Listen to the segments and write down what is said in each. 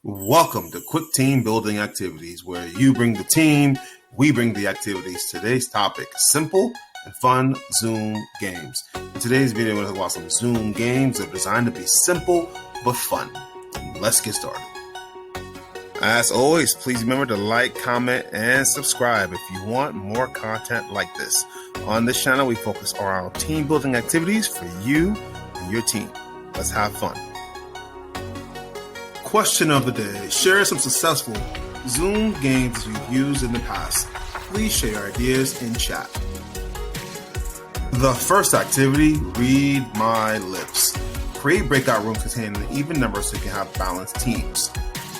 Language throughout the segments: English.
Welcome to Quick Team Building Activities, where you bring the team, we bring the activities. Today's topic, simple and fun Zoom games. In today's video, we're going to talk about some Zoom games that are designed to be simple but fun. Let's get started. As always, please remember to like, comment, and subscribe if you want more content like this. On this channel, we focus on our team building activities for you and your team. Let's have fun. Question of the day. Share some successful Zoom games you've used in the past. Please share your ideas in chat. The first activity, read my lips. Create breakout rooms containing an even number so you can have balanced teams.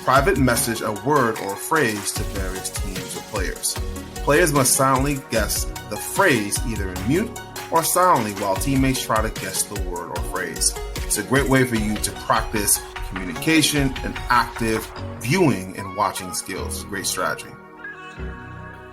Private message a word or phrase to various teams or players. Players must silently guess the phrase either in mute or silently while teammates try to guess the word or phrase. It's a great way for you to practice communication and active viewing and watching skills. Great strategy.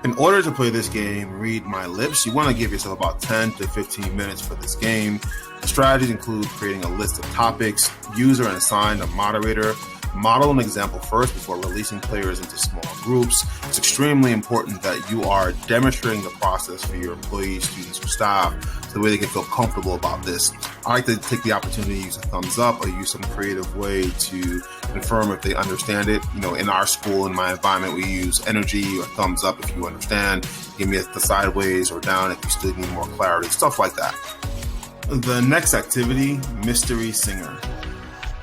In order to play this game, read my lips, you want to give yourself about 10 to 15 minutes for this game. The strategies include creating a list of topics, user and assign a moderator, model an example first before releasing players into small groups. It's extremely important that you are demonstrating the process for your employees, students, or staff so the way they can feel comfortable about this. I like to take the opportunity to use a thumbs up or use some creative way to confirm if they understand it. You know, in our school, in my environment, we use energy or thumbs up if you understand. Give me the sideways or down if you still need more clarity, stuff like that. The next activity, mystery singer.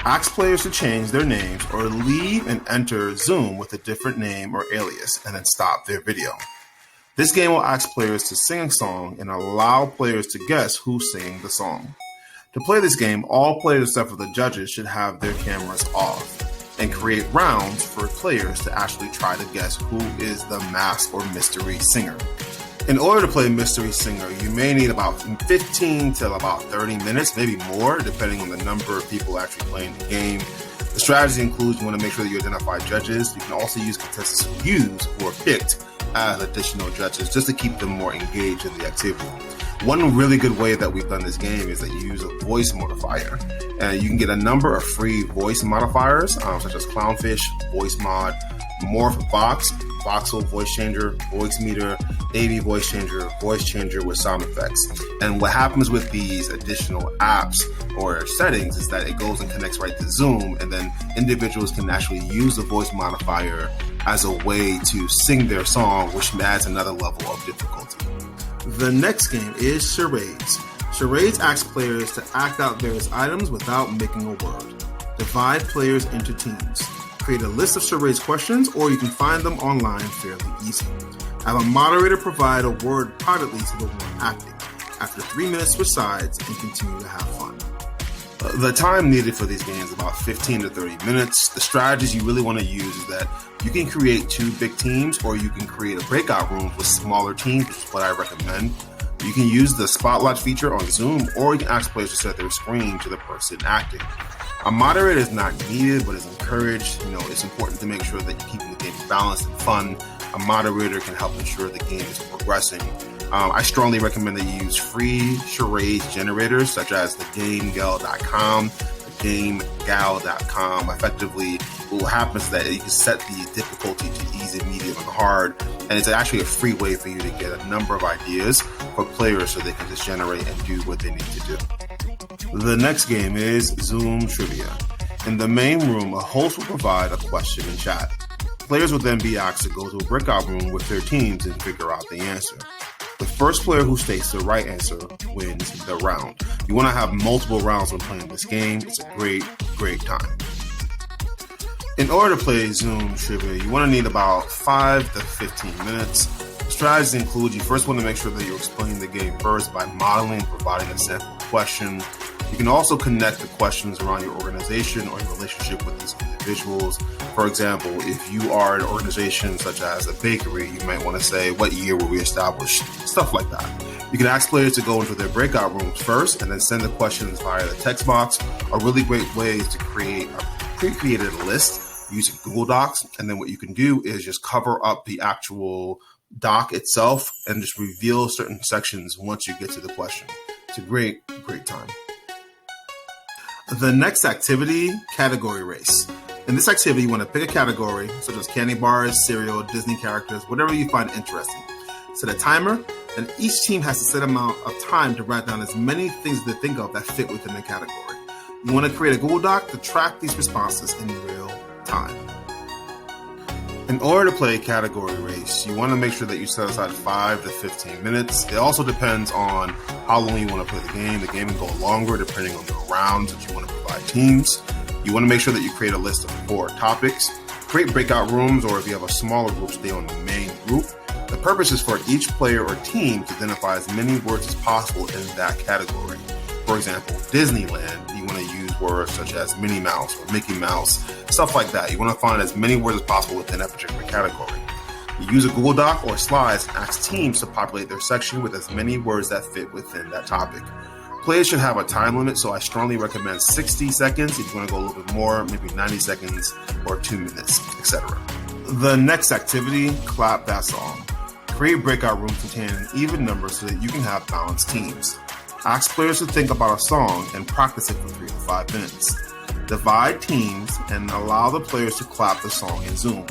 Ask players to change their names or leave and enter Zoom with a different name or alias and then stop their video. This game will ask players to sing a song and allow players to guess who's singing the song. To play this game, all players except for the judges should have their cameras off and create rounds for players to actually try to guess who is the masked or mystery singer. In order to play Mystery Singer, you may need about 15 to about 30 minutes, maybe more, depending on the number of people actually playing the game. The strategy includes you want to make sure that you identify judges. You can also use contestants who use or picked as additional judges just to keep them more engaged in the activity. One really good way that we've done this game is that you use a voice modifier. And you can get a number of free voice modifiers, such as Clownfish, Voice Mod, Morph Box, Voxel Voice Changer, Voice Meter, AV Voice Changer with sound effects. And what happens with these additional apps or settings is that it goes and connects right to Zoom, and then individuals can actually use the voice modifier as a way to sing their song, which adds another level of difficulty. The next game is Charades. Charades asks players to act out various items without making a word. Divide players into teams. Create a list of charades questions, or you can find them online fairly easy. Have a moderator provide a word privately to the one acting. After 3 minutes, switch sides and continue to have fun. The time needed for these games is about 15 to 30 minutes. The strategies you really want to use is that you can create 2 big teams, or you can create a breakout room with smaller teams, which is what I recommend. You can use the spotlight feature on Zoom, or you can ask players to set their screen to the person acting. A moderator is not needed, but is encouraged. You know, it's important to make sure that you're keeping the game balanced and fun. A moderator can help ensure the game is progressing. I strongly recommend that you use free charades generators, such as thegamegal.com, thegamegal.com. Effectively, what will happen is that you can set the difficulty to easy, medium, and hard, and it's actually a free way for you to get a number of ideas for players so they can just generate and do what they need to do. The next game is Zoom Trivia. In the main room, a host will provide a question in chat. Players will then be asked to go to a breakout room with their teams and figure out the answer. The first player who states the right answer wins the round. You want to have multiple rounds when playing this game. It's a great time. In order to play Zoom Trivia, you want to need about 5 to 15 minutes. The strategies include you first want to make sure that you're explaining the game first by modeling and providing a sample question. You can also connect the questions around your organization or your relationship with these individuals. For example, if you are an organization such as a bakery, you might want to say, what year were we established? Stuff like that. You can ask players to go into their breakout rooms first and then send the questions via the text box. A really great way is to create a pre-created list using Google Docs. And then what you can do is just cover up the actual doc itself and just reveal certain sections once you get to the question. It's a great time. The next activity, category race. In this activity, you want to pick a category, such as candy bars, cereal, Disney characters, whatever you find interesting. Set a timer, and each team has a set amount of time to write down as many things they think of that fit within the category. You want to create a Google Doc to track these responses in real time. In order to play a category race, you want to make sure that you set aside 5 to 15 minutes. It also depends on how long you want to play the game. The game can go longer depending on the rounds that you want to provide teams. You want to make sure that you create a list of 4 topics. Create breakout rooms, or if you have a smaller group, stay on the main group. The purpose is for each player or team to identify as many words as possible in that category. For example, Disneyland, you want to use words such as Minnie Mouse or Mickey Mouse, stuff like that. You want to find as many words as possible within that particular category. You use a Google Doc or slides and ask teams to populate their section with as many words that fit within that topic. Players should have a time limit, so I strongly recommend 60 seconds. If you want to go a little bit more, maybe 90 seconds or 2 minutes, etc. The next activity, clap that song. Create breakout rooms containing an even number so that you can have balanced teams. Ask players to think about a song and practice it for 3 to 5 minutes. Divide teams and allow the players to clap the song in Zoom.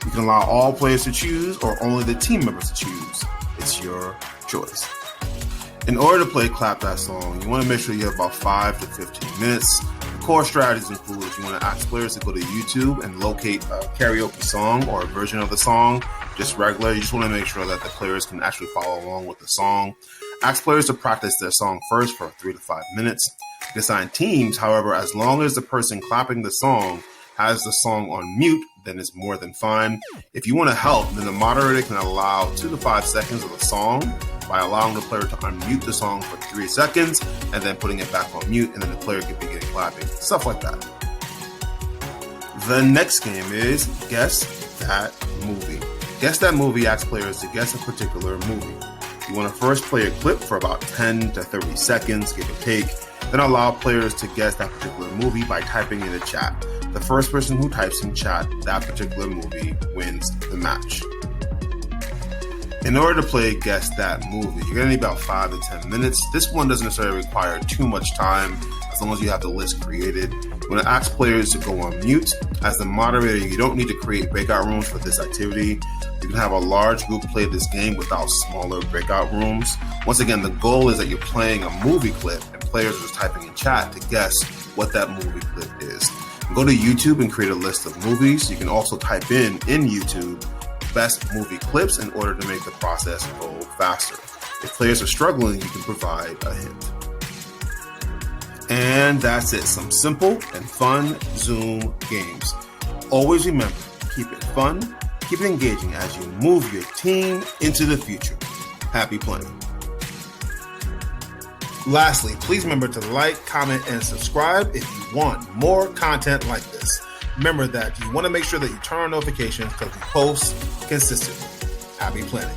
You can allow all players to choose or only the team members to choose. It's your choice. In order to play Clap That Song, you want to make sure you have about 5 to 15 minutes. The core strategies include you want to ask players to go to YouTube and locate a karaoke song or a version of the song, just regular. You just want to make sure that the players can actually follow along with the song. Ask players to practice their song first for 3 to 5 minutes. You can assign teams, however, as long as the person clapping the song has the song on mute, then it's more than fine. If you want to help, then the moderator can allow 2 to 5 seconds of the song by allowing the player to unmute the song for 3 seconds and then putting it back on mute, and then the player can begin clapping, stuff like that. The next game is Guess That Movie. Guess That Movie asks players to guess a particular movie. You want to first play a clip for about 10 to 30 seconds, give or take, then allow players to guess that particular movie by typing in the chat. The first person who types in chat that particular movie wins the match. In order to play Guess That Movie, you're going to need about 5 to 10 minutes. This one doesn't necessarily require too much time as long as you have the list created. You want to ask players to go on mute. As the moderator, you don't need to create breakout rooms for this activity. You can have a large group play this game without smaller breakout rooms. Once again, the goal is that you're playing a movie clip and players are just typing in chat to guess what that movie clip is. Go to YouTube and create a list of movies. You can also type in YouTube best movie clips in order to make the process go faster. If players are struggling, you can provide a hint. And that's it. Some simple and fun Zoom games. Always remember, keep it fun, keep it engaging as you move your team into the future. Happy playing. Lastly, please remember to like, comment, and subscribe if you want more content like this. Remember that you want to make sure that you turn on notifications because we post consistently. Happy planning.